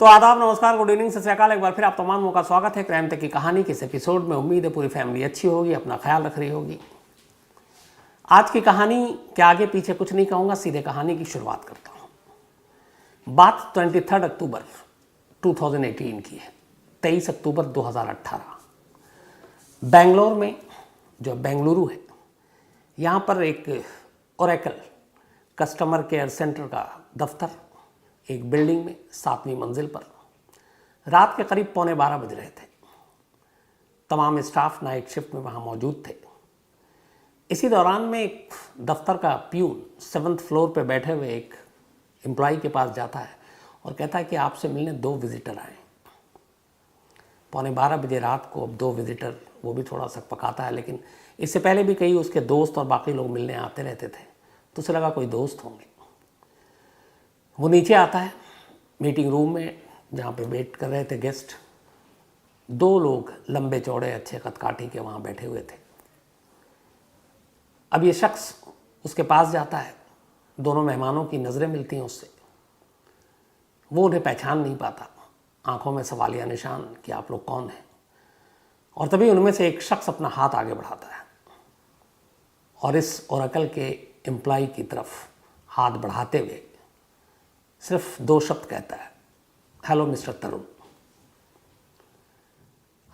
तो आदाब, नमस्कार, गुड इवनिंग, सत श्री अकाल। एक बार फिर आप तमाम का स्वागत है क्राइम तक की कहानी के इस एपिसोड में। उम्मीद है पूरी फैमिली अच्छी होगी, अपना ख्याल रख रही होगी। आज की कहानी के आगे पीछे कुछ नहीं कहूँगा, सीधे कहानी की शुरुआत करता हूँ। बात 23 अक्टूबर 2018 की है। 23 अक्टूबर 2018 बेंगलोर में, जो बेंगलुरु है, यहाँ पर एक ओरेकल कस्टमर केयर सेंटर का दफ्तर एक बिल्डिंग में 7वीं मंजिल पर रात के करीब 11:15 बज रहे थे। तमाम स्टाफ नाइट शिफ्ट में वहाँ मौजूद थे। इसी दौरान में एक दफ्तर का प्यून 7th फ्लोर पे बैठे हुए एक एम्प्लॉय के पास जाता है और कहता है कि आपसे मिलने 2 विजिटर आए। 11:15 बजे रात को अब 2 विजिटर, वो भी थोड़ा सा पकाता है, लेकिन इससे पहले भी कई उसके दोस्त और बाकी लोग मिलने आते रहते थे, तो उसे लगा कोई दोस्त होंगे। वो नीचे आता है मीटिंग रूम में, जहाँ पे वेट कर रहे थे गेस्ट। 2 लोग लंबे चौड़े अच्छे कदकाठी के वहाँ बैठे हुए थे। अब ये शख्स उसके पास जाता है, दोनों मेहमानों की नज़रें मिलती हैं उससे। वो उन्हें पहचान नहीं पाता, आंखों में सवालिया निशान कि आप लोग कौन हैं। और तभी उनमें से एक शख्स अपना हाथ आगे बढ़ाता है और इस ओरेकल के एम्प्लॉय की तरफ हाथ बढ़ाते हुए सिर्फ 2 शब्द कहता है, हेलो मिस्टर तरुण।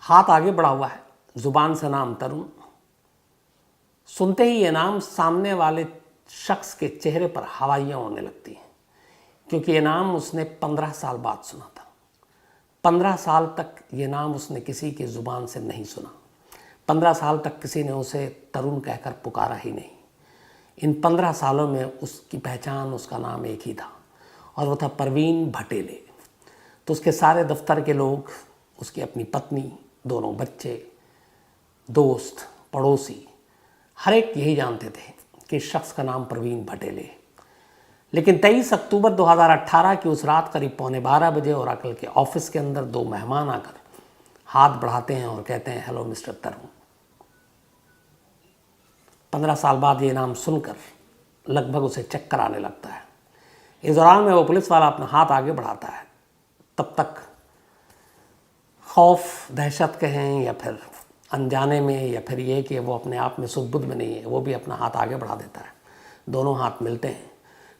हाथ आगे बढ़ा हुआ है, जुबान से नाम तरुण। सुनते ही ये नाम सामने वाले शख्स के चेहरे पर हवाइयाँ उड़ने लगती हैं, क्योंकि ये नाम उसने 15 साल बाद सुना था। 15 साल तक ये नाम उसने किसी की ज़ुबान से नहीं सुना। 15 साल तक किसी ने उसे तरुण कहकर पुकारा ही नहीं। इन 15 सालों में उसकी पहचान, उसका नाम एक ही था, और वो था परवीन भटेले। तो उसके सारे दफ्तर के लोग, उसकी अपनी पत्नी, दोनों बच्चे, दोस्त, पड़ोसी, हर एक यही जानते थे कि इस शख्स का नाम परवीन भटेले है। लेकिन 23 अक्टूबर 2018 की उस रात करीब 11:15 बजे ओरेकल के ऑफिस के अंदर 2 मेहमान आकर हाथ बढ़ाते हैं और कहते हैं, हेलो मिस्टर तरुण। 15 साल बाद ये नाम सुनकर लगभग उसे चक्कर आने लगता है। इस दौरान में वो पुलिस वाला अपना हाथ आगे बढ़ाता है। तब तक खौफ, दहशत कहें या फिर अनजाने में, या फिर ये कि वो अपने आप में सुध-बुध में नहीं है, वो भी अपना हाथ आगे बढ़ा देता है। दोनों हाथ मिलते हैं।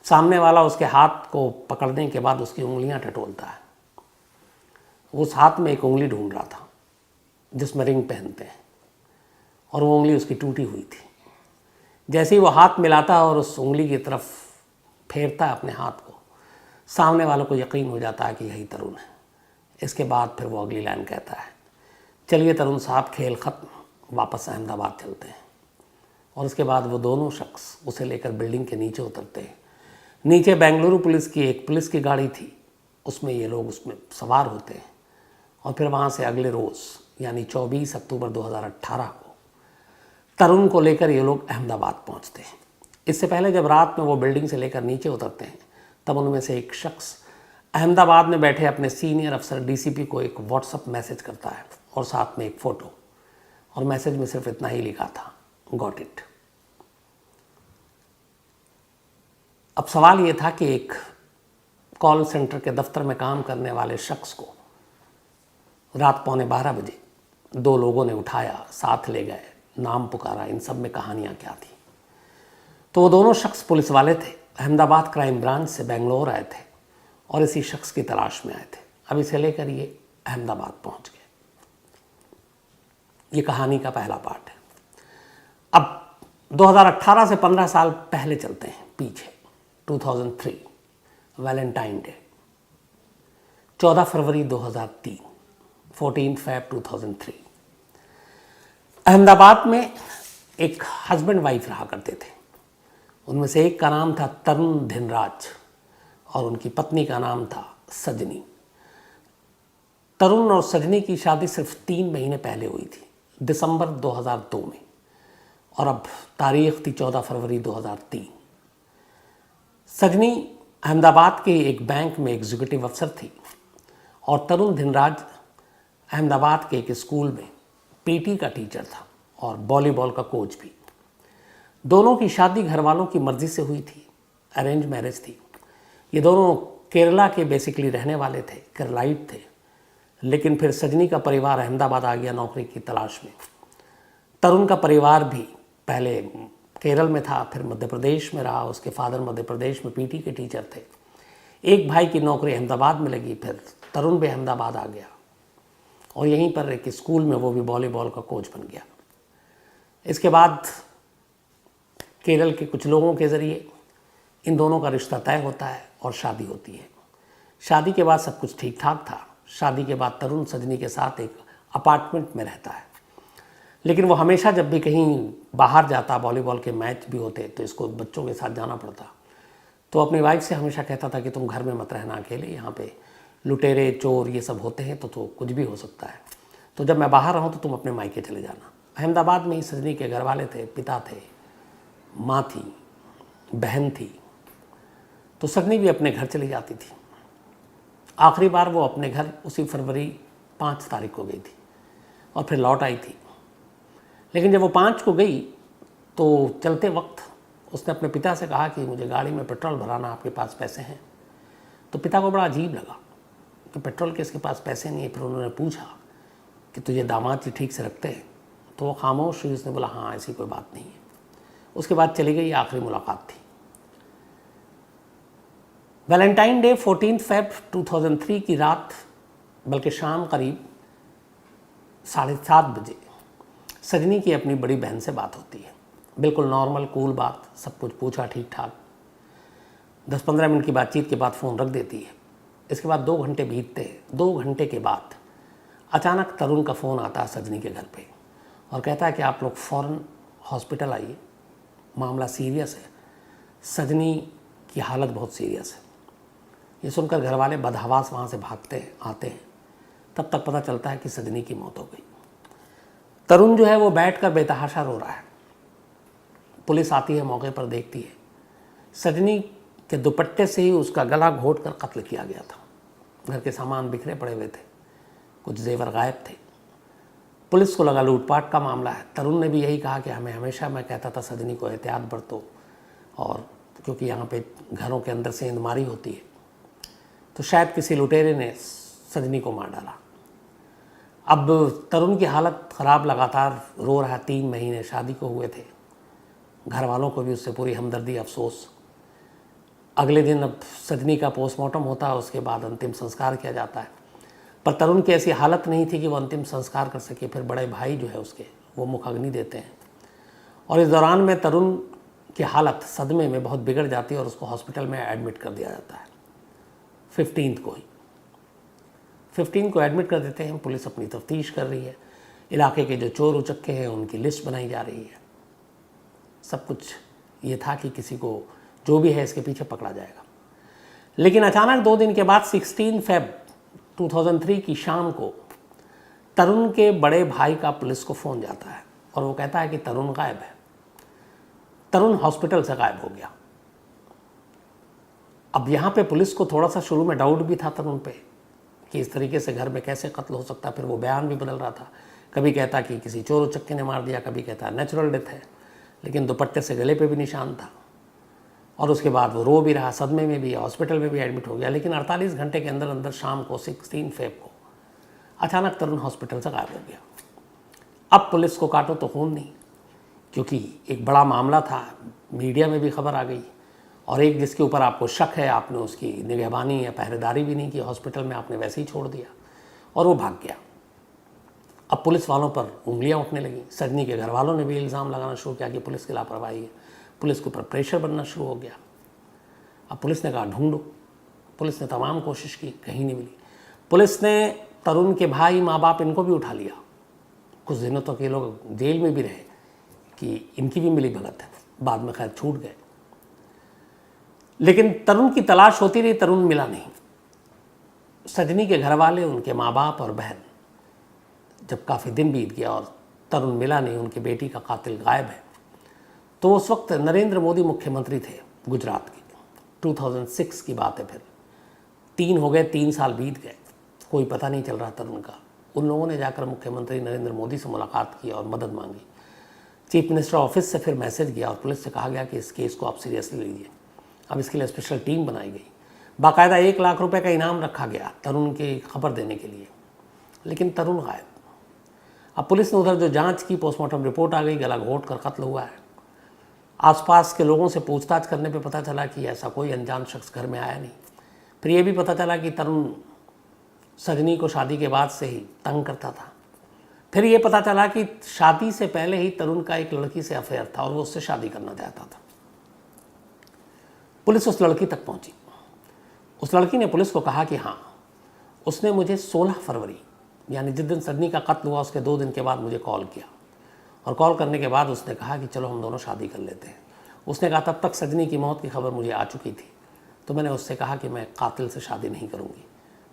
सामने वाला उसके हाथ को पकड़ने के बाद उसकी उंगलियां टटोलता है। उस हाथ में एक उंगली ढूंढ रहा था जिसमें रिंग पहनते हैं, और वो उंगली उसकी टूटी हुई थी। जैसे ही वो हाथ मिलाता है और उस उंगली की तरफ फेरता है अपने हाथ को, सामने वालों को यकीन हो जाता है कि यही तरुण है। इसके बाद फिर वो अगली लाइन कहता है, चलिए तरुण साहब, खेल ख़त्म, वापस अहमदाबाद चलते हैं। और उसके बाद वो दोनों शख्स उसे लेकर बिल्डिंग के नीचे उतरते हैं। नीचे बेंगलुरु पुलिस की एक पुलिस की गाड़ी थी, उसमें ये लोग उसमें सवार होते हैं, और फिर वहाँ से अगले रोज़ यानी 24 अक्टूबर 2018 को तरुण को लेकर ये लोग अहमदाबाद पहुँचते हैं। इससे पहले जब रात में वो बिल्डिंग से लेकर नीचे उतरते हैं, तब उनमें से एक शख्स अहमदाबाद में बैठे अपने सीनियर अफसर डीसीपी को एक व्हाट्सएप मैसेज करता है और साथ में एक फ़ोटो, और मैसेज में सिर्फ इतना ही लिखा था, गॉट इट। अब सवाल ये था कि एक कॉल सेंटर के दफ्तर में काम करने वाले शख्स को रात 11:15 बजे 2 लोगों ने उठाया, साथ ले गए, नाम पुकारा, इन सब में कहानियाँ क्या थी। तो वो दोनों शख्स पुलिस वाले थे, अहमदाबाद क्राइम ब्रांच से बेंगलोर आए थे और इसी शख्स की तलाश में आए थे। अब इसे लेकर ये अहमदाबाद पहुंच गए। ये कहानी का पहला पार्ट है। अब 2018 से 15 साल पहले चलते हैं पीछे। 2003 वैलेंटाइन डे, 14 फरवरी 2003, 14 फ़रवरी 2003। अहमदाबाद में एक हस्बैंड वाइफ रहा करते थे। उनमें से एक का नाम था तरुण धिनराज और उनकी पत्नी का नाम था सजनी। तरुण और सजनी की शादी सिर्फ 3 महीने पहले हुई थी, दिसंबर 2002 में, और अब तारीख थी 14 फरवरी 2003। सजनी अहमदाबाद के एक बैंक में एग्जीक्यूटिव अफसर थी और तरुण धिनराज अहमदाबाद के एक स्कूल में पीटी का टीचर था और वॉलीबॉल का कोच भी। दोनों की शादी घर वालों की मर्ज़ी से हुई थी, अरेंज मैरिज थी। ये दोनों केरला के बेसिकली रहने वाले थे, केरलाइट थे, लेकिन फिर सजनी का परिवार अहमदाबाद आ गया नौकरी की तलाश में। तरुण का परिवार भी पहले केरल में था, फिर मध्य प्रदेश में रहा, उसके फादर मध्य प्रदेश में पीटी के टीचर थे। एक भाई की नौकरी अहमदाबाद में लगी, फिर तरुण भी अहमदाबाद आ गया और यहीं पर एक स्कूल में वो भी वॉलीबॉल का कोच बन गया। इसके बाद केरल के कुछ लोगों के ज़रिए इन दोनों का रिश्ता तय होता है और शादी होती है। शादी के बाद सब कुछ ठीक ठाक था। शादी के बाद तरुण सजनी के साथ एक अपार्टमेंट में रहता है, लेकिन वो हमेशा जब भी कहीं बाहर जाता, वॉलीबॉल के मैच भी होते तो इसको बच्चों के साथ जाना पड़ता, तो अपनी वाइफ से हमेशा कहता था कि तुम घर में मत रहना अकेले, यहाँ पे लुटेरे चोर ये सब होते हैं तो कुछ भी हो सकता है, तो जब मैं बाहर रहूँ तो तुम अपने मायके चले जाना। अहमदाबाद में ही सजनी के घर वाले थे, पिता थे, माँ थी, बहन थी, तो सजनी भी अपने घर चली जाती थी। आखिरी बार वो अपने घर उसी फरवरी 5 तारीख को गई थी और फिर लौट आई थी। लेकिन जब वो 5 को गई तो चलते वक्त उसने अपने पिता से कहा कि मुझे गाड़ी में पेट्रोल भराना, आपके पास पैसे हैं? तो पिता को बड़ा अजीब लगा कि पेट्रोल के इसके पास पैसे नहीं है। फिर उन्होंने पूछा कि तुझे दामाद जी ठीक से रखते हैं? तो वो खामोश हुई, उसने बोला हाँ ऐसी कोई बात नहीं है। उसके बाद चली गई, आखिरी मुलाकात थी। वैलेंटाइन डे 14 फेब 2003 की रात, बल्कि शाम करीब 7:30 बजे सजनी की अपनी बड़ी बहन से बात होती है। बिल्कुल नॉर्मल कूल बात, सब कुछ पूछा ठीक ठाक। 10-15 मिनट की बातचीत के बाद फ़ोन रख देती है। इसके बाद 2 घंटे बीतते हैं। 2 घंटे के बाद अचानक तरुण का फ़ोन आता है सजनी के घर पे और कहता है कि आप लोग फ़ौरन हॉस्पिटल आइए, मामला सीरियस है, सजनी की हालत बहुत सीरियस है। ये सुनकर घर वाले बदहवास वहाँ से भागते हैं, आते हैं। तब तक पता चलता है कि सजनी की मौत हो गई। तरुण जो है वो बैठकर बेतहाशा रो रहा है। पुलिस आती है, मौके पर देखती है, सजनी के दुपट्टे से ही उसका गला घोट कर कत्ल किया गया था। घर के सामान बिखरे पड़े हुए थे, कुछ जेवर गायब थे। पुलिस को लगा लूटपाट का मामला है। तरुण ने भी यही कहा कि हमें हमेशा, मैं कहता था सजनी को एहतियात बरतो, और क्योंकि यहाँ पे घरों के अंदर सेंधमारी होती है, तो शायद किसी लुटेरे ने सजनी को मार डाला। अब तरुण की हालत ख़राब, लगातार रो रहा। 3 महीने शादी को हुए थे। घर वालों को भी उससे पूरी हमदर्दी, अफसोस। अगले दिन अब सजनी का पोस्टमार्टम होता है, उसके बाद अंतिम संस्कार किया जाता है। पर तरुण की ऐसी हालत नहीं थी कि वो अंतिम संस्कार कर सके। फिर बड़े भाई जो है उसके, वो मुखाग्नि देते हैं और इस दौरान में तरुण की हालत सदमे में बहुत बिगड़ जाती है और उसको हॉस्पिटल में एडमिट कर दिया जाता है। 15 को एडमिट कर देते हैं। पुलिस अपनी तफ्तीश कर रही है। इलाके के जो चोर उचक्के हैं उनकी लिस्ट बनाई जा रही है। सब कुछ ये था कि किसी को जो भी है इसके पीछे पकड़ा जाएगा। लेकिन अचानक 2 दिन के बाद 16 फेब 2003 की शाम को तरुण के बड़े भाई का पुलिस को फ़ोन जाता है और वो कहता है कि तरुण गायब है। तरुण हॉस्पिटल से गायब हो गया। अब यहाँ पे पुलिस को थोड़ा सा शुरू में डाउट भी था तरुण पे कि इस तरीके से घर में कैसे कत्ल हो सकता। फिर वो बयान भी बदल रहा था, कभी कहता कि किसी चोर उचक्के ने मार दिया, कभी कहता नेचुरल डेथ है, लेकिन दुपट्टे से गले पे भी निशान था। और उसके बाद वो रो भी रहा, सदमे में भी, हॉस्पिटल में भी एडमिट हो गया। लेकिन 48 घंटे के अंदर अंदर शाम को 16 फेब को अचानक तरुण हॉस्पिटल से गायब हो गया। अब पुलिस को काटो तो खून नहीं, क्योंकि एक बड़ा मामला था, मीडिया में भी खबर आ गई, और एक जिसके ऊपर आपको शक है, आपने उसकी निगहबानी या पहरेदारी भी नहीं की, हॉस्पिटल में आपने वैसे ही छोड़ दिया और वो भाग गया। अब पुलिस वालों पर उंगलियां उठने लगी। सजनी के घर वालों ने भी इल्ज़ाम लगाना शुरू किया कि पुलिस की लापरवाही है। पुलिस के ऊपर प्रेशर बनना शुरू हो गया। अब पुलिस ने कहा ढूंढो। पुलिस ने तमाम कोशिश की, कहीं नहीं मिली। पुलिस ने तरुण के भाई, माँ बाप, इनको भी उठा लिया। कुछ दिनों तक ये लोग जेल में भी रहे कि इनकी भी मिली भगत है। बाद में खैर छूट गए। लेकिन तरुण की तलाश होती रही, तरुण मिला नहीं। सजनी के घर वाले, उनके माँ बाप और बहन, जब काफ़ी दिन बीत गया और तरुण मिला नहीं, उनकी बेटी का कातिल गायब है, तो उस वक्त नरेंद्र मोदी मुख्यमंत्री थे गुजरात के। 2006 की बात है। फिर 3 हो गए, 3 साल बीत गए, कोई पता नहीं चल रहा तरुण का। उन लोगों ने जाकर मुख्यमंत्री नरेंद्र मोदी से मुलाकात की और मदद मांगी। चीफ मिनिस्टर ऑफिस से फिर मैसेज गया और पुलिस से कहा गया कि इस केस को आप सीरियसली लीजिए। अब इसके लिए स्पेशल टीम बनाई गई। बाकायदा 1 लाख रुपए का इनाम रखा गया तरुण की खबर देने के लिए, लेकिन तरुण गायब। अब पुलिस ने उधर जो जांच की, पोस्टमार्टम रिपोर्ट आ गई, गला घोंट कर कत्ल हुआ है। आसपास के लोगों से पूछताछ करने पे पता चला कि ऐसा कोई अनजान शख्स घर में आया नहीं। फिर ये भी पता चला कि तरुण सजनी को शादी के बाद से ही तंग करता था। फिर ये पता चला कि शादी से पहले ही तरुण का एक लड़की से अफेयर था और वो उससे शादी करना चाहता था। पुलिस उस लड़की तक पहुंची। उस लड़की ने पुलिस को कहा कि हाँ, उसने मुझे 16 फरवरी यानी जिस दिन सजनी का कत्ल हुआ उसके 2 दिन के बाद मुझे कॉल किया, और कॉल करने के बाद उसने कहा कि चलो हम दोनों शादी कर लेते हैं। उसने कहा तब तक सजनी की मौत की खबर मुझे आ चुकी थी, तो मैंने उससे कहा कि मैं कातिल से शादी नहीं करूँगी,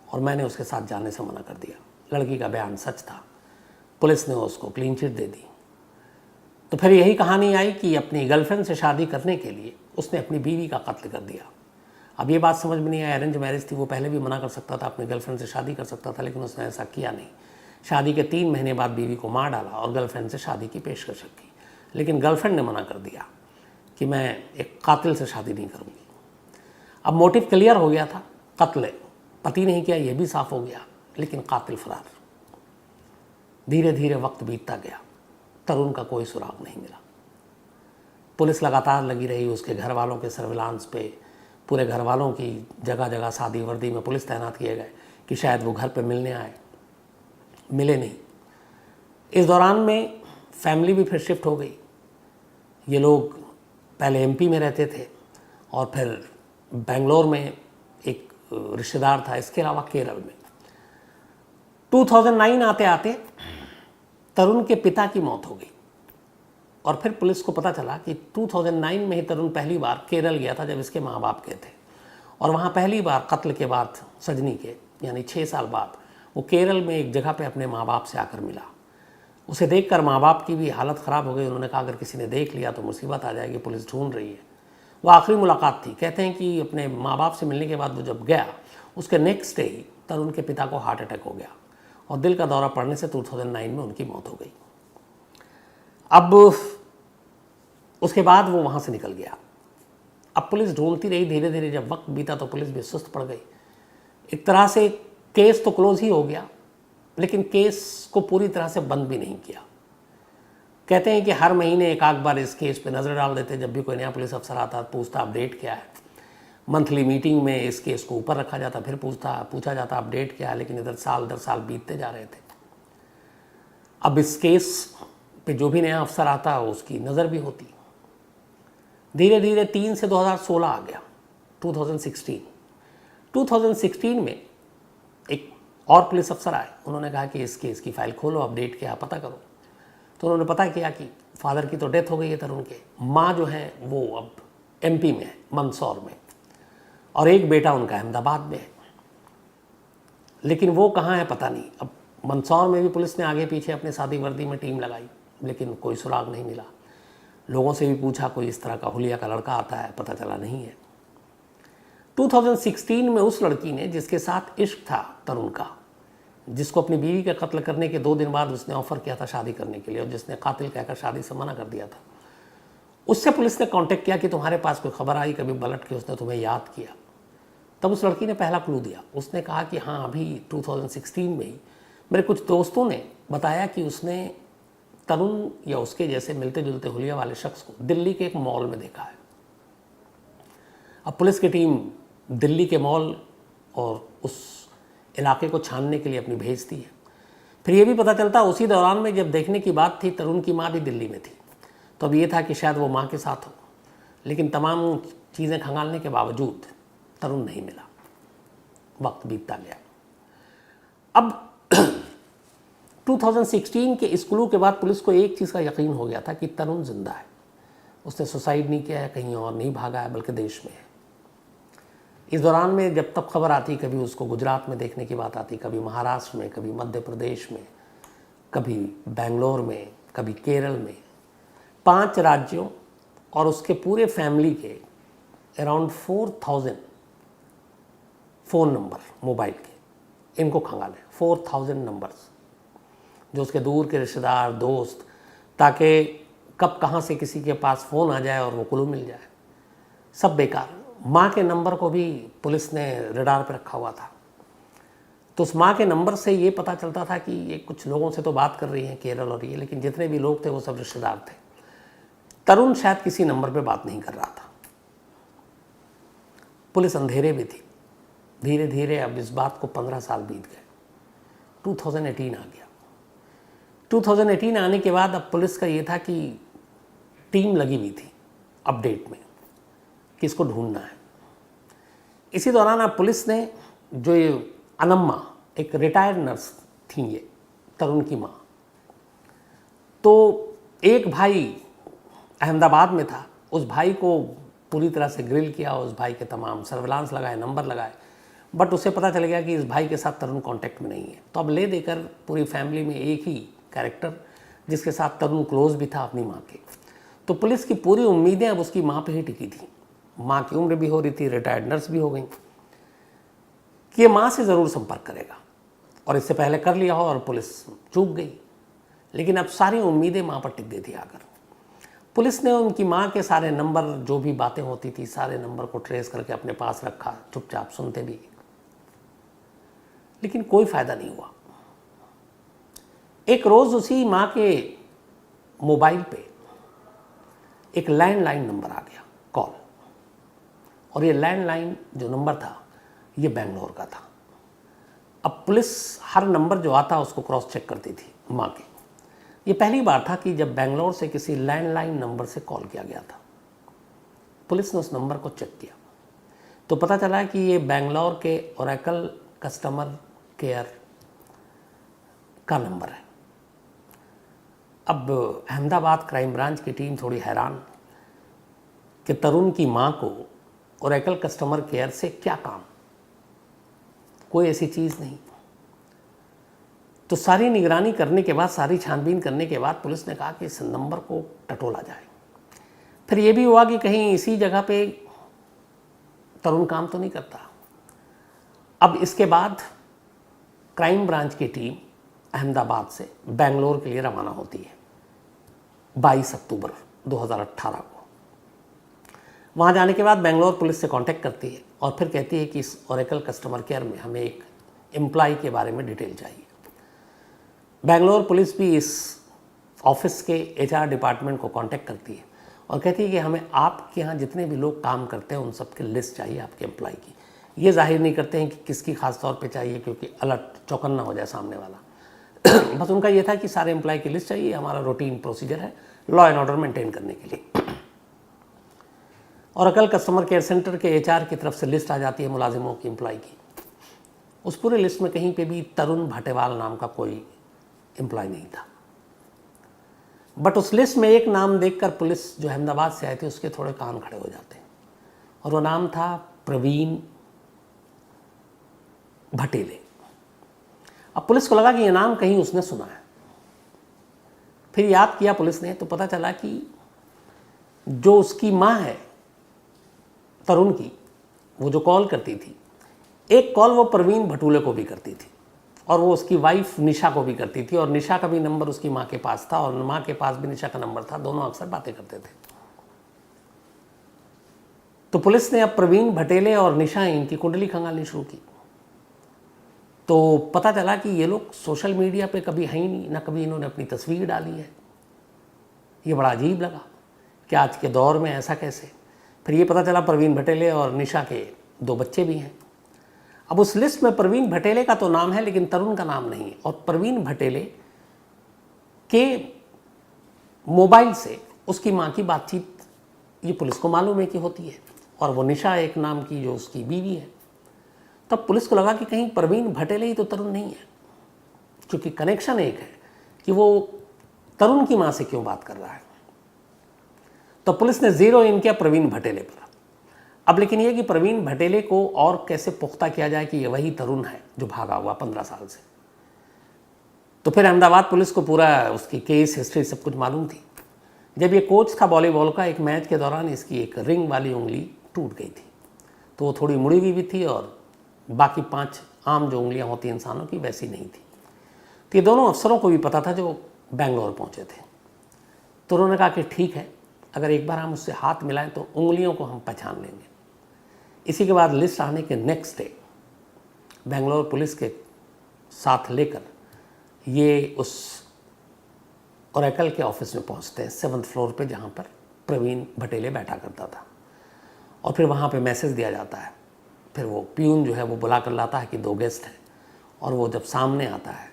और मैंने उसके साथ जाने से मना कर दिया। लड़की का बयान सच था। पुलिस ने उसको क्लीन चिट दे दी। तो फिर यही कहानी आई कि अपनी गर्लफ्रेंड से शादी करने के लिए उसने अपनी बीवी का कत्ल कर दिया। अब ये बात समझ में नहीं आई, अरेंज मैरिज थी, वो पहले भी मना कर सकता था, अपनी गर्लफ्रेंड से शादी कर सकता था, लेकिन उसने ऐसा किया नहीं। शादी के 3 महीने बाद बीवी को मार डाला और गर्लफ्रेंड से शादी की पेशकश की, लेकिन गर्लफ्रेंड ने मना कर दिया कि मैं एक कातिल से शादी नहीं करूँगी। अब मोटिव क्लियर हो गया था, कत्ल पति नहीं किया ये भी साफ हो गया, लेकिन कातिल फरार। धीरे धीरे वक्त बीतता गया, तरुण का कोई सुराग नहीं मिला। पुलिस लगातार लगी रही उसके घर वालों के सर्विलांस पे। पूरे घर वालों की जगह जगह शादी वर्दी में पुलिस तैनात किए गए कि शायद वो घर पे मिलने आए, मिले नहीं। इस दौरान में फैमिली भी फिर शिफ्ट हो गई। ये लोग पहले एमपी में रहते थे और फिर बेंगलोर में एक रिश्तेदार था, इसके अलावा केरल में। 2009 आते आते तरुण के पिता की मौत हो गई, और फिर पुलिस को पता चला कि 2009 में ही तरुण पहली बार केरल गया था, जब इसके माँ बाप गए थे, और वहाँ पहली बार कत्ल के बाद सजनी के यानी 6 साल बाद वो केरल में एक जगह पे अपने माँ बाप से आकर मिला। उसे देखकर माँ बाप की भी हालत ख़राब हो गई। उन्होंने कहा अगर किसी ने देख लिया तो मुसीबत आ जाएगी, पुलिस ढूंढ रही है। वो आखिरी मुलाकात थी। कहते हैं कि अपने माँ बाप से मिलने के बाद वो जब गया, उसके नेक्स्ट डे ही तरुण के पिता को हार्ट अटैक हो गया और दिल का दौरा पड़ने से 2009 में उनकी मौत हो गई। अब उसके बाद वो वहाँ से निकल गया। अब पुलिस ढूंढती रही। धीरे धीरे जब वक्त बीता तो पुलिस भी सुस्त पड़ गई। एक तरह से केस तो क्लोज ही हो गया, लेकिन केस को पूरी तरह से बंद भी नहीं किया। कहते हैं कि हर महीने एक आध बार इस केस पे नज़र डाल देते। जब भी कोई नया पुलिस अफसर आता पूछता अपडेट क्या है। मंथली मीटिंग में इस केस को ऊपर रखा जाता, फिर पूछा जाता अपडेट क्या है। लेकिन इधर साल बीतते जा रहे थे। अब इस केस पे जो भी नया अफसर आता उसकी नज़र भी होती। धीरे धीरे 3 से 2016 आ गया, 2016 में एक और पुलिस अफसर आए। उन्होंने कहा कि इस केस की फाइल खोलो, अपडेट क्या पता करो। तो उन्होंने पता किया कि फादर की तो डेथ हो गई है तरुण के, माँ जो है वो अब एमपी में है, मंदसौर में, और एक बेटा उनका अहमदाबाद में है। लेकिन वो कहाँ है पता नहीं। अब मंदसौर में भी पुलिस ने आगे पीछे अपने शादी वर्दी में टीम लगाई, लेकिन कोई सुराग नहीं मिला। लोगों से भी पूछा, कोई इस तरह का हुलिया का लड़का आता है, पता चला नहीं है। 2016 में उस लड़की ने जिसके साथ इश्क था तरुण का, जिसको अपनी बीवी का कत्ल करने के 2 दिन बाद उसने ऑफर किया था शादी करने के लिए, और जिसने कातिल कहकर शादी से मना कर दिया था, उससे पुलिस ने कांटेक्ट किया कि तुम्हारे पास कोई खबर आई कभी पलट के उसने तुम्हें याद किया। तब उस लड़की ने पहला क्लू दिया। उसने कहा कि हाँ, अभी 2016 में ही मेरे कुछ दोस्तों ने बताया कि उसने तरुण या उसके जैसे मिलते जुलते हुलिया वाले शख्स को दिल्ली के एक मॉल में देखा है। अब पुलिस की टीम दिल्ली के मॉल और उस इलाके को छानने के लिए अपनी भेजती है। फिर ये भी पता चलता उसी दौरान में जब देखने की बात थी, तरुण की माँ भी दिल्ली में थी। तो अब ये था कि शायद वो माँ के साथ हो, लेकिन तमाम चीज़ें खंगालने के बावजूद तरुण नहीं मिला। वक्त बीतता गया। अब 2016 के इस क्लू के बाद पुलिस को एक चीज़ का यकीन हो गया था कि तरुण जिंदा है। उसने सुसाइड नहीं किया है, कहीं और नहीं भागा है, बल्कि देश में है। इस दौरान में जब तब खबर आती, कभी उसको गुजरात में देखने की बात आती, कभी महाराष्ट्र में, कभी मध्य प्रदेश में, कभी बेंगलोर में, कभी केरल में। 5 राज्यों और उसके पूरे फैमिली के अराउंड 4000 फ़ोन नंबर मोबाइल के, इनको खंगाले। 4000 नंबर्स जो उसके दूर के रिश्तेदार, दोस्त, ताकि कब कहाँ से किसी के पास फ़ोन आ जाए और वो क्लू मिल जाए। सब बेकार। माँ के नंबर को भी पुलिस ने रडार पर रखा हुआ था। तो उस माँ के नंबर से ये पता चलता था कि ये कुछ लोगों से तो बात कर रही हैं केरल और ये, लेकिन जितने भी लोग थे वो सब रिश्तेदार थे। तरुण शायद किसी नंबर पे बात नहीं कर रहा था। पुलिस अंधेरे में थी। धीरे धीरे अब इस बात को 15 साल बीत गए। 2018 आ गया। 2018 आने के बाद अब पुलिस का ये था कि टीम लगी हुई थी अपडेट में कि इसको ढूंढना है। इसी दौरान अब पुलिस ने, जो ये अनम्मा एक रिटायर्ड नर्स थी, ये तरुण की माँ, तो एक भाई अहमदाबाद में था, उस भाई को पूरी तरह से ग्रिल किया, उस भाई के तमाम सर्विलांस लगाए, नंबर लगाए, बट उसे पता चल गया कि इस भाई के साथ तरुण कांटेक्ट में नहीं है। तो अब ले देकर पूरी फैमिली में एक ही कैरेक्टर, जिसके साथ तरुण क्लोज भी था अपनी माँ के। तो पुलिस की पूरी उम्मीदें अब उसकी माँ पे ही टिकी थी। माँ की उम्र भी हो रही थी, रिटायर्ड नर्स भी हो गई, कि ये माँ से ज़रूर संपर्क करेगा, और इससे पहले कर लिया हो और पुलिस चूक गई। लेकिन अब सारी उम्मीदें माँ पर टिक गई थी आकर। पुलिस ने उनकी माँ के सारे नंबर, जो भी बातें होती थी, सारे नंबर को ट्रेस करके अपने पास रखा, चुपचाप सुनते भी, लेकिन कोई फ़ायदा नहीं हुआ। एक रोज़ उसी माँ के मोबाइल पे एक लैंडलाइन नंबर आ गया, कॉल, और ये लैंडलाइन जो नंबर था ये बेंगलोर का था। अब पुलिस हर नंबर जो आता उसको क्रॉस चेक करती थी माँ के। ये पहली बार था कि जब बेंगलोर से किसी लैंडलाइन नंबर से कॉल किया गया था। पुलिस ने उस नंबर को चेक किया तो पता चला कि ये बेंगलोर के ओरेकल कस्टमर केयर का नंबर है। अब अहमदाबाद क्राइम ब्रांच की टीम थोड़ी हैरान कि तरुण की माँ को ओरेकल कस्टमर केयर से क्या काम, कोई ऐसी चीज़ नहीं। तो सारी निगरानी करने के बाद, सारी छानबीन करने के बाद पुलिस ने कहा कि इस नंबर को टटोला जाए। फिर ये भी हुआ कि कहीं इसी जगह पे तरुण काम तो नहीं करता। अब इसके बाद क्राइम ब्रांच की टीम अहमदाबाद से बेंगलोर के लिए रवाना होती है 22 अक्टूबर 2018 को। वहाँ जाने के बाद बेंगलोर पुलिस से कांटेक्ट करती है और फिर कहती है कि इस ओरेकल कस्टमर केयर में हमें एक एम्प्लॉय के बारे में डिटेल चाहिए। बेंगलोर पुलिस भी इस ऑफिस के HR डिपार्टमेंट को कांटेक्ट करती है और कहती है कि हमें आपके यहाँ जितने भी लोग काम करते हैं उन सबकी लिस्ट चाहिए आपके एम्प्लॉय की। ये जाहिर नहीं करते हैं कि किसकी खास तौर पे चाहिए, क्योंकि अलर्ट चौकन्ना हो जाए सामने वाला। बस उनका ये था कि सारे एम्प्लॉय की लिस्ट चाहिए, हमारा रूटीन प्रोसीजर है लॉ एंड ऑर्डर मेंटेन करने के लिए। ओरेकल कस्टमर केयर सेंटर के HR की तरफ से लिस्ट आ जाती है मुलाजिमों की, एम्प्लॉय की। उस पूरे लिस्ट में कहीं पे भी तरुण भटेवाल नाम का कोई एम्प्लॉय नहीं था। बट उस लिस्ट में एक नाम देखकर पुलिस जो अहमदाबाद से आए थे उसके थोड़े कान खड़े हो जाते हैं, और वो नाम था प्रवीण भटेले। अब पुलिस को लगा कि ये नाम कहीं उसने सुना है। फिर याद किया पुलिस ने तो पता चला कि जो उसकी माँ है तरुण की, वो जो कॉल करती थी, एक कॉल वो प्रवीण भटूले को भी करती थी और वो उसकी वाइफ निशा को भी करती थी, और निशा का भी नंबर उसकी माँ के पास था और माँ के पास भी निशा का नंबर था। दोनों अक्सर बातें करते थे। तो पुलिस ने अब प्रवीण भटेले और निशा, इनकी कुंडली खंगालनी शुरू की। तो पता चला कि ये लोग सोशल मीडिया पे कभी हैं ही नहीं, ना कभी इन्होंने अपनी तस्वीर डाली है। ये बड़ा अजीब लगा कि आज के दौर में ऐसा कैसे। फिर ये पता चला प्रवीण भटेले और निशा के 2 बच्चे भी हैं। अब उस लिस्ट में प्रवीण भटेले का तो नाम है लेकिन तरुण का नाम नहीं है, और प्रवीण भटेले के मोबाइल से उसकी माँ की बातचीत ये पुलिस को मालूम है कि होती है, और वो निशा एक नाम की जो उसकी बीवी है। तब पुलिस को लगा कि कहीं प्रवीण भटेले ही तो तरुण नहीं है, क्योंकि कनेक्शन एक है कि वो तरुण की माँ से क्यों बात कर रहा है। तो पुलिस ने ज़ीरो इन किया प्रवीण भटेले पर। अब लेकिन ये कि प्रवीण भटेले को और कैसे पुख्ता किया जाए कि ये वही तरुण है जो भागा हुआ 15 साल से। तो फिर अहमदाबाद पुलिस को पूरा उसकी केस हिस्ट्री सब कुछ मालूम थी। जब ये कोच था वॉलीबॉल का, एक मैच के दौरान इसकी एक रिंग वाली उंगली टूट गई थी, तो वो थोड़ी मुड़ी हुई भी थी और बाकी 5 आम जो उंगलियां होती हैं इंसानों की वैसी नहीं थी। तो ये दोनों अफसरों को भी पता था जो बेंगलोर पहुंचे थे। तो उन्होंने कहा कि ठीक है, अगर एक बार हम उससे हाथ मिलाएं तो उंगलियों को हम पहचान लेंगे। इसी के बाद लिस्ट आने के नेक्स्ट डे बेंगलोर पुलिस के साथ लेकर ये उस ओरेकल के ऑफिस में पहुंचते हैं 7th फ्लोर पे, जहां पर प्रवीण भटेले बैठा करता था। और फिर वहां पे मैसेज दिया जाता है। फिर वो प्यून जो है वो बुला कर लाता है कि 2 गेस्ट हैं, और वो जब सामने आता है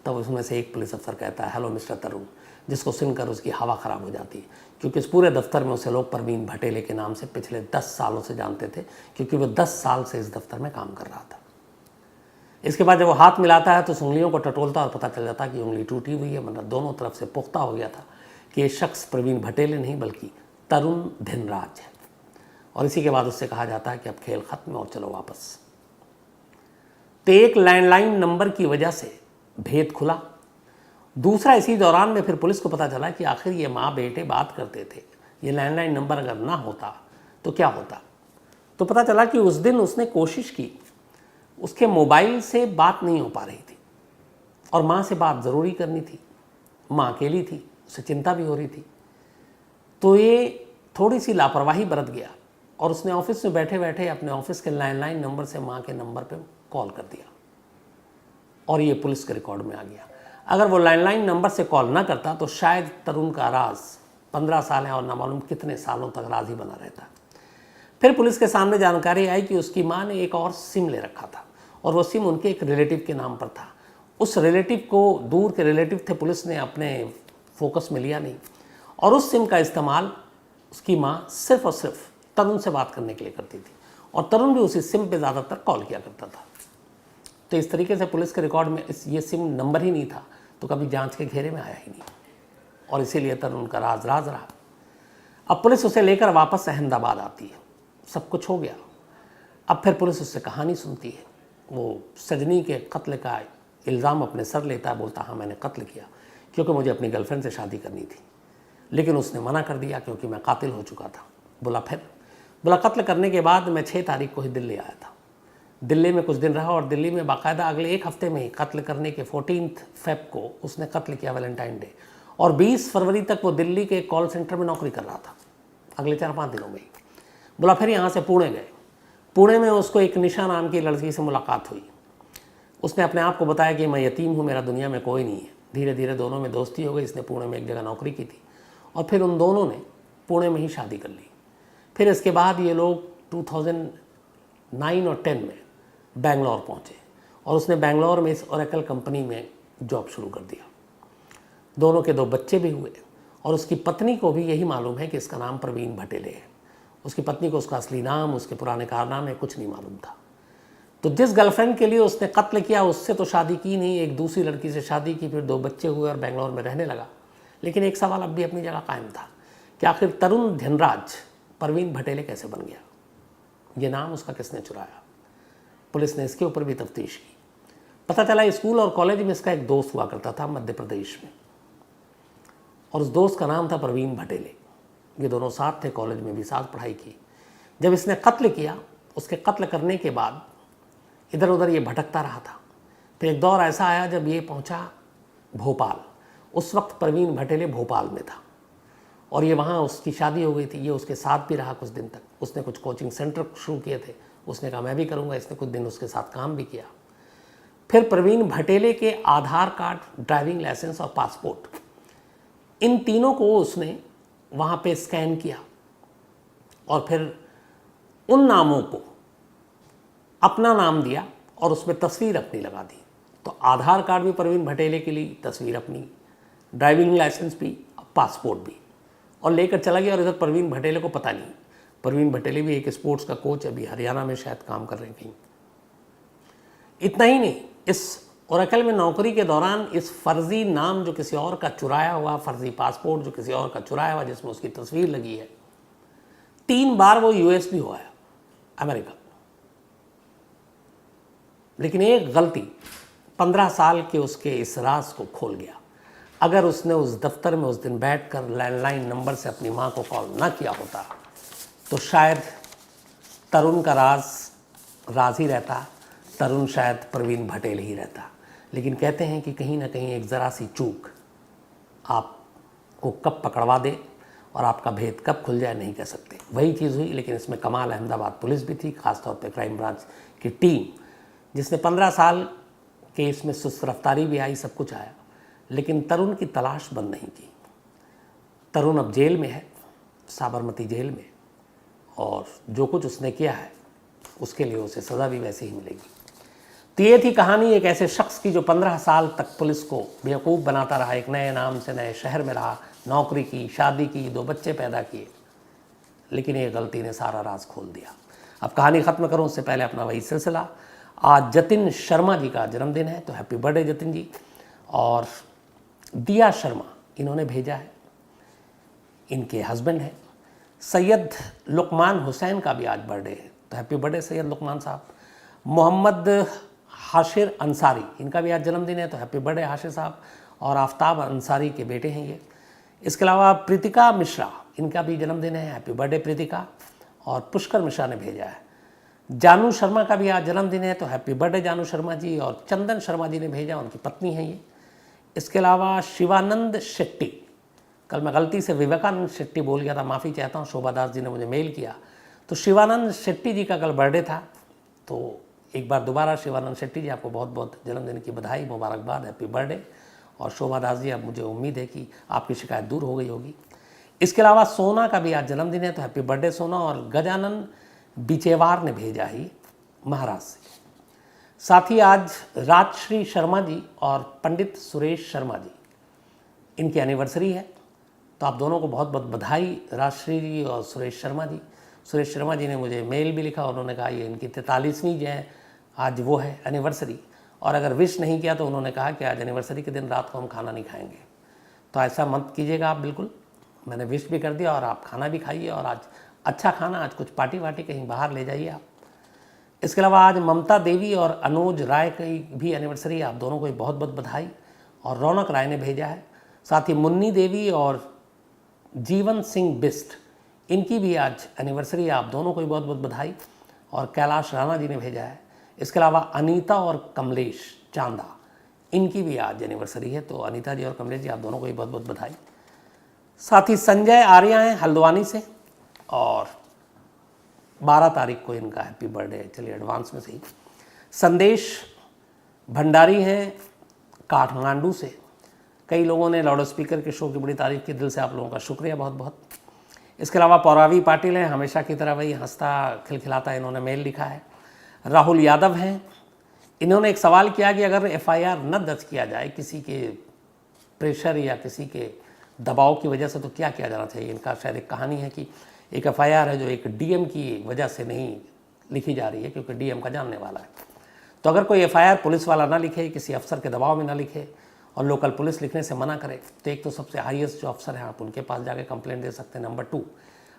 तब उसमें से एक पुलिस अफसर कहता है, हेलो मिस्टर तरुण, जिसको सुनकर उसकी हवा ख़राब हो जाती है, क्योंकि इस पूरे दफ्तर में उसे लोग प्रवीण भटेले के नाम से पिछले 10 सालों से जानते थे, क्योंकि वो 10 साल से इस दफ्तर में काम कर रहा था। इसके बाद जब वो हाथ मिलाता है तो उस उंगलियों को टटोलता और पता चल जाता कि उंगली टूटी हुई है, मतलब दोनों तरफ से पुख्ता हो गया था कि ये शख्स प्रवीण भटेले नहीं बल्कि तरुण धिनराज है। और इसी के बाद उससे कहा जाता है कि अब खेल खत्म है और चलो वापस। तो एक लैंडलाइन नंबर की वजह से भेद खुला। दूसरा, इसी दौरान में फिर पुलिस को पता चला कि आखिर ये माँ बेटे बात करते थे, ये लैंडलाइन नंबर अगर ना होता तो क्या होता। तो पता चला कि उस दिन उसने कोशिश की, उसके मोबाइल से बात नहीं हो पा रही थी और माँ से बात ज़रूरी करनी थी। माँ अकेली थी, उसे चिंता भी हो रही थी। तो ये थोड़ी सी लापरवाही बरत गया और उसने ऑफिस में बैठे बैठे अपने ऑफिस के लैंडलाइन नंबर से माँ के नंबर पे कॉल कर दिया और ये पुलिस के रिकॉर्ड में आ गया। अगर वो लैंडलाइन नंबर से कॉल ना करता तो शायद तरुण का राज 15 साल है और ना मालूम कितने सालों तक राज ही बना रहता। फिर पुलिस के सामने जानकारी आई कि उसकी माँ ने एक और सिम ले रखा था और वो सिम उनके एक रिलेटिव के नाम पर था। उस रिलेटिव को, दूर के रिलेटिव थे, पुलिस ने अपने फोकस में लिया नहीं और उस सिम का इस्तेमाल उसकी माँ सिर्फ और सिर्फ तरुण से बात करने के लिए करती थी और तरुण भी उसी सिम पे ज़्यादातर कॉल किया करता था। तो इस तरीके से पुलिस के रिकॉर्ड में ये सिम नंबर ही नहीं था तो कभी जांच के घेरे में आया ही नहीं और इसीलिए तरुण का राज रहा। अब पुलिस उसे लेकर वापस अहमदाबाद आती है, सब कुछ हो गया। अब फिर पुलिस उससे कहानी सुनती है। वो सजनी के कत्ल का इल्ज़ाम अपने सर लेता है, बोलता हाँ मैंने कत्ल किया क्योंकि मुझे अपनी गर्लफ्रेंड से शादी करनी थी, लेकिन उसने मना कर दिया क्योंकि मैं कातिल हो चुका था। बोला कत्ल करने के बाद मैं 6 तारीख को ही दिल्ली आया था। दिल्ली में कुछ दिन रहा और दिल्ली में बाकायदा अगले 1 हफ्ते में ही कत्ल करने के 14 फेब को उसने कत्ल किया, वैलेंटाइन डे, और 20 फरवरी तक वो दिल्ली के कॉल सेंटर में नौकरी कर रहा था, अगले 4-5 दिनों में ही। बोला फिर यहाँ से पुणे गए। पुणे में उसको एक निशा नाम की लड़की से मुलाकात हुई। उसने अपने आप को बताया कि मैं यतीम हूँ, मेरा दुनिया में कोई नहीं है। धीरे धीरे दोनों में दोस्ती हो गई। इसने पुणे में एक जगह नौकरी की थी और फिर उन दोनों ने पुणे में ही शादी कर ली। फिर इसके बाद ये लोग 2009 और 10 में बेंगलोर पहुँचे और उसने बेंगलोर में इस ओरेकल कंपनी में जॉब शुरू कर दिया। दोनों के 2 बच्चे भी हुए और उसकी पत्नी को भी यही मालूम है कि इसका नाम प्रवीण भटेले है। उसकी पत्नी को उसका असली नाम, उसके पुराने कारनामे कुछ नहीं मालूम था। तो जिस गर्लफ्रेंड के लिए उसने कत्ल किया उससे तो शादी की नहीं, एक दूसरी लड़की से शादी की, फिर 2 बच्चे हुए और बेंगलोर में रहने लगा। लेकिन एक सवाल अब भी अपनी जगह कायम था कि आखिर तरुण धिनराज प्रवीण भटेले कैसे बन गया, ये नाम उसका किसने चुराया। पुलिस ने इसके ऊपर भी तफ्तीश की। पता चला स्कूल और कॉलेज में इसका एक दोस्त हुआ करता था मध्य प्रदेश में और उस दोस्त का नाम था प्रवीण भटेले। ये दोनों साथ थे, कॉलेज में भी साथ पढ़ाई की। जब इसने कत्ल किया, उसके कत्ल करने के बाद इधर उधर ये भटकता रहा था। फिर एक दौर ऐसा आया जब ये पहुंचा भोपाल। उस वक्त प्रवीण भटेले भोपाल में था और ये वहाँ उसकी शादी हो गई थी। ये उसके साथ भी रहा कुछ दिन तक। उसने कुछ कोचिंग सेंटर शुरू किए थे, उसने कहा मैं भी करूँगा। इसने कुछ दिन उसके साथ काम भी किया। फिर प्रवीण भटेले के आधार कार्ड, ड्राइविंग लाइसेंस और पासपोर्ट, इन तीनों को उसने वहाँ पे स्कैन किया और फिर उन नामों को अपना नाम दिया और उसमें तस्वीर अपनी लगा दी। तो आधार कार्ड भी प्रवीण भटेले के लिए, तस्वीर अपनी, ड्राइविंग लाइसेंस भी, पासपोर्ट भी, और लेकर चला गया। और इधर प्रवीण भटेले को पता नहीं। प्रवीण भटेले भी एक स्पोर्ट्स का कोच, अभी हरियाणा में शायद काम कर रहे हैं कहीं। इतना ही नहीं, इस ओरेकल में नौकरी के दौरान इस फर्जी नाम जो किसी और का चुराया हुआ, फर्जी पासपोर्ट जो किसी और का चुराया हुआ जिसमें उसकी तस्वीर लगी है, 3 बार वो यूएस भी हुआ है, अमेरिका। लेकिन एक गलती 15 साल के उसके इस राज को खोल गया। अगर उसने उस दफ्तर में उस दिन बैठकर लैंडलाइन नंबर से अपनी माँ को कॉल ना किया होता तो शायद तरुण का राज ही रहता, तरुण शायद प्रवीण भटेले ही रहता। लेकिन कहते हैं कि कहीं ना कहीं एक ज़रा सी चूक आपको कब पकड़वा दे और आपका भेद कब खुल जाए नहीं कह सकते। वही चीज़ हुई, लेकिन इसमें कमाल अहमदाबाद पुलिस भी थी, खासतौर पे क्राइम ब्रांच की टीम, जिसने 15 साल के इसमें सुस्त रफ्तारी भी आई, सब कुछ आया, लेकिन तरुण की तलाश बंद नहीं की। तरुण अब जेल में है, साबरमती जेल में, और जो कुछ उसने किया है उसके लिए उसे सज़ा भी वैसे ही मिलेगी। तो ये थी कहानी एक ऐसे शख्स की जो 15 साल तक पुलिस को बेवकूफ़ बनाता रहा, एक नए नाम से नए शहर में रहा, नौकरी की, शादी की, 2 बच्चे पैदा किए, लेकिन ये गलती ने सारा राज खोल दिया। अब कहानी ख़त्म करूं उससे पहले अपना वही सिलसिला। आज जतिन शर्मा जी का जन्मदिन है, तो हैप्पी बर्थडे जतिन जी। और दिया शर्मा इन्होंने भेजा है, इनके हस्बैंड हैं। सैयद लुकमान हुसैन का भी आज बर्थडे है, तो हैप्पी बर्थडे सैयद लुकमान साहब। मोहम्मद हाशिर अंसारी, इनका भी आज जन्मदिन है, तो हैप्पी बर्थडे हाशिर साहब। और आफ्ताब अंसारी के बेटे हैं ये। इसके अलावा प्रीतिका मिश्रा, इनका भी जन्मदिन है, हैप्पी बर्थडे प्रीतिका। और पुष्कर मिश्रा ने भेजा है। जानू शर्मा का भी आज जन्मदिन है, तो हैप्पी बर्थडे जानू शर्मा जी। और चंदन शर्मा जी ने भेजा, उनकी पत्नी है ये। इसके अलावा शिवानंद शेट्टी, कल मैं गलती से विवेकानंद शेट्टी बोल गया था, माफ़ी चाहता हूँ, शोभा दास जी ने मुझे मेल किया। तो शिवानंद शेट्टी जी का कल बर्थडे था, तो एक बार दोबारा शिवानंद शेट्टी जी आपको बहुत बहुत जन्मदिन की बधाई, मुबारकबाद, हैप्पी बर्थडे। और शोभा दास जी, अब मुझे उम्मीद है कि आपकी शिकायत दूर हो गई होगी। इसके अलावा सोना का भी आज जन्मदिन है, तो हैप्पी बर्थडे सोना। और गजानन बिचेवार ने भेजा ही महाराष्ट्र से। साथ ही आज राजश्री शर्मा जी और पंडित सुरेश शर्मा जी, इनकी एनिवर्सरी है, तो आप दोनों को बहुत बहुत बधाई, राजश्री जी और सुरेश शर्मा जी। सुरेश शर्मा जी ने मुझे मेल भी लिखा, उन्होंने कहा ये इनकी 43वीं जो है आज वो है एनिवर्सरी, और अगर विश नहीं किया तो उन्होंने कहा कि आज एनिवर्सरी के दिन रात को हम खाना नहीं खाएंगे। तो ऐसा मत कीजिएगा आप, बिल्कुल। मैंने विश भी कर दिया और आप खाना भी खाइए, और आज अच्छा खाना, आज कुछ पार्टी वार्टी कहीं बाहर ले जाइए आप। इसके अलावा आज ममता देवी और अनुज राय की भी एनिवर्सरी है, आप दोनों को बहुत बहुत बधाई। और रौनक राय ने भेजा है। साथ ही मुन्नी देवी और जीवन सिंह बिस्ट, इनकी भी आज एनिवर्सरी है, आप दोनों को भी बहुत बहुत बधाई। और कैलाश राणा जी ने भेजा है। इसके अलावा अनीता और कमलेश चांदा, इनकी भी आज एनिवर्सरी है, तो अनीता जी और कमलेश जी, आप दोनों को भी बहुत बहुत बधाई। साथ ही संजय आर्या हैं हल्द्वानी से, और 12 तारीख को इनका हैप्पी बर्थडे है, चलिए एडवांस में सही। संदेश भंडारी हैं काठमांडू से। कई लोगों ने लाउड स्पीकर के शो की बड़ी तारीफ की, दिल से आप लोगों का शुक्रिया बहुत बहुत। इसके अलावा पौरावी पाटिल हैं, हमेशा की तरह वही हंसता खिलखिलाता, इन्होंने मेल लिखा है। राहुल यादव हैं, इन्होंने एक सवाल किया कि अगर एफआईआर न दर्ज किया जाए किसी के प्रेशर या किसी के दबाव की वजह से, तो क्या किया जाना चाहिए। इनका शायद एक कहानी है कि एक एफआईआर है जो एक डीएम की वजह से नहीं लिखी जा रही है, क्योंकि डीएम का जानने वाला है। तो अगर कोई एफआईआर पुलिस वाला ना लिखे, किसी अफसर के दबाव में ना लिखे, और लोकल पुलिस लिखने से मना करे, तो एक तो सबसे हाईएस्ट जो अफसर हैं आप उनके पास जाके कंप्लेंट दे सकते हैं। नंबर 2,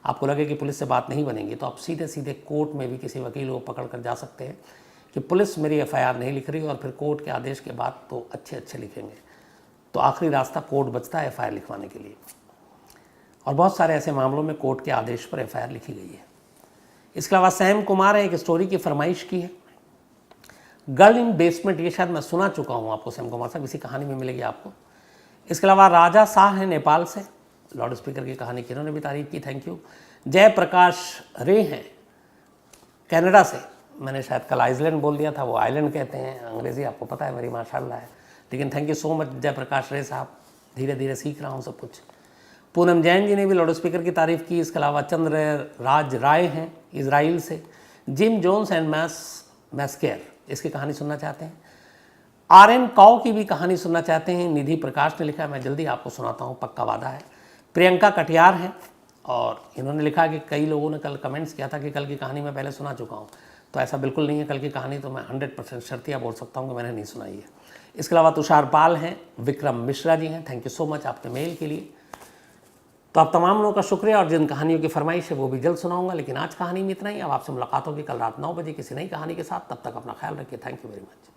आपको लगे कि पुलिस से बात नहीं बनेगी, तो आप सीधे सीधे कोर्ट में भी किसी वकील को पकड़ कर जा सकते हैं कि पुलिस मेरी एफआईआर नहीं लिख रही, और फिर कोर्ट के आदेश के बाद तो अच्छे अच्छे लिखेंगे। तो आखिरी रास्ता कोर्ट बचता है एफआईआर लिखवाने के लिए, और बहुत सारे ऐसे मामलों में कोर्ट के आदेश पर एफआईआर लिखी गई है। इसके अलावा सैम कुमार है, एक स्टोरी की फरमाइश की है, गर्ल इन बेसमेंट, ये शायद मैं सुना चुका हूँ आपको सैम कुमार साहब, इसी कहानी में मिलेगी आपको। इसके अलावा राजा शाह है नेपाल से, लाउड स्पीकर की कहानी की इन्होंने भी तारीफ की, थैंक यू। जय प्रकाश रे हैं कनाडा से, मैंने शायद कल आइसलैंड बोल दिया था, वो आइलैंड कहते हैं, अंग्रेज़ी आपको पता है मेरी माशाल्लाह है, लेकिन थैंक यू सो मच जय प्रकाश रे साहब, धीरे धीरे सीख रहा हूँ सब कुछ। पूनम जैन जी ने भी लाउड स्पीकर की तारीफ़ की। इसके अलावा चंद्र राज राय हैं इसराइल से। जिम जोन्स एंड मैस्केयर, इसकी कहानी सुनना चाहते हैं। आरएन काओ की भी कहानी सुनना चाहते हैं, निधि प्रकाश ने लिखा है, मैं जल्दी आपको सुनाता हूँ, पक्का वादा है। प्रियंका कटियार हैं, और इन्होंने लिखा कि कई लोगों ने कल कमेंट्स किया था कि कल की कहानी मैं पहले सुना चुका हूँ, तो ऐसा बिल्कुल नहीं है। कल की कहानी तो मैं 100% शर्तिया बोल सकता हूँ कि मैंने नहीं सुनाई है। इसके अलावा तुषार पाल हैं, विक्रम मिश्रा जी हैं, थैंक यू सो मच आपके मेल के लिए। तो आप तमाम लोगों का शुक्रिया, और जिन कहानियों की फरमाइश है वो भी जल्द सुनाऊंगा, लेकिन आज कहानी में इतना ही। अब आपसे मुलाकात होगी कल रात 9 बजे किसी नई कहानी के साथ, तब तक अपना ख्याल रखिए, थैंक यू वेरी मच।